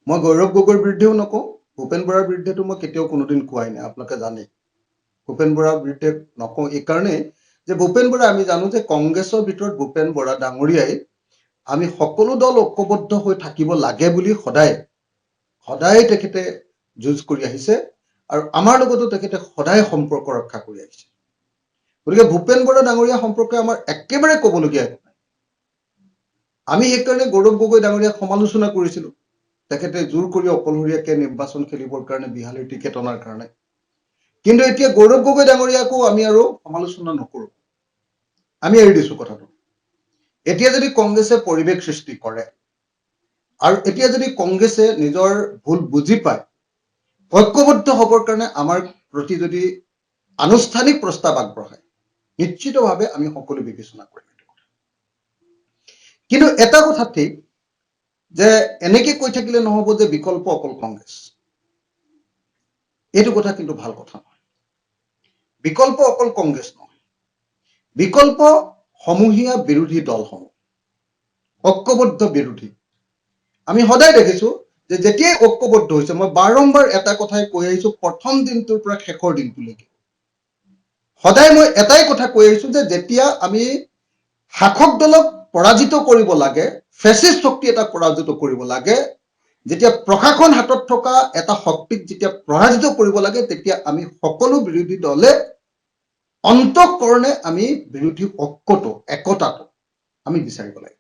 মই গৌৰৱ গগৈৰ বিৰুদ্ধেও নকওঁ, ভূপেন বৰাৰ বিৰুদ্ধেতো মই কেতিয়াও কোনোদিন কোৱাই নাই, আপোনালোকে জানে। ভূপেন বৰাৰ বিৰুদ্ধে নকওঁ এইকাৰণেই যে ভূপেন বৰা আমি জানো যে কংগ্ৰেছৰ ভিতৰত ভূপেন বৰা ডাঙৰীয়াই আমি সকলো দল ঐক্যবদ্ধ হৈ থাকিব লাগে বুলি সদায় তেখেতে যুঁজ কৰি আহিছে আৰু আমাৰ লগতো তেখেতে সদায় সম্পৰ্ক ৰক্ষা কৰি আহিছে। গতিকে ভূপেন বৰা ডাঙৰীয়া সম্পৰ্কে আমাৰ একেবাৰে ক'বলগীয়া একো নাই। আমি সেইকাৰণে গৌৰৱ গগৈ ডাঙৰীয়াক সমালোচনা কৰিছিলো, তেখেতে জোৰ কৰি অকলশৰীয়াকে নিৰ্বাচন খেলিবৰ কাৰণে বিহালীৰ টিকেট অনাৰ কাৰণে। কিন্তু এতিয়া গৌৰৱ গগৈ ডাঙৰীয়াকো আমি আৰু সমালোচনা নকৰো, আমি এৰি দিছো কথাটো। এতিয়া যদি কংগ্ৰেছে পৰিৱেশ সৃষ্টি কৰে আৰু এতিয়া যদি কংগ্ৰেছে নিজৰ ভুল বুজি পায়, ঐক্যবদ্ধ হ'বৰ কাৰণে আমাৰ প্ৰতি যদি আনুষ্ঠানিক প্ৰস্তাৱ আগবঢ়ায়, নিশ্চিতভাৱে আমি সকলো বিবেচনা কৰিম। কিন্তু এটা কথা ঠিক যে এনেকে কৈ থাকিলে নহব যে বিকল্প অকল কংগ্ৰেছ, এইটো কথা কিন্তু ভাল কথা নহয়। বিকল্প অকল কংগ্ৰেছ নহয়, বিকল্প সমূহীয়া বিৰোধী দলসমূহ, ঐক্যবদ্ধ বিৰোধী। আমি সদায় দেখিছো যে যেতিয়াই ঐক্যবদ্ধ হৈছে, মই বাৰম্বাৰ এটা কথাই কৈ আহিছো প্ৰথম দিনটোৰ পৰা শেষৰ দিনটোলৈকে, সদায় মই এটাই কথা কৈ আহিছো যে যেতিয়া আমি শাসক দলক পৰাজিত কৰিব লাগে, ফেচিষ্ট শক্তি এটা পৰাজিত কৰিব লাগে, যেতিয়া প্ৰশাসন হাতত থকা এটা শক্তিক যেতিয়া পৰাজিত কৰিব লাগে, তেতিয়া আমি সকলো বিৰোধী দলে অন্তঃকৰণে আমি বিৰোধী ঐক্যটো একতাটো আমি বিচাৰিব লাগে।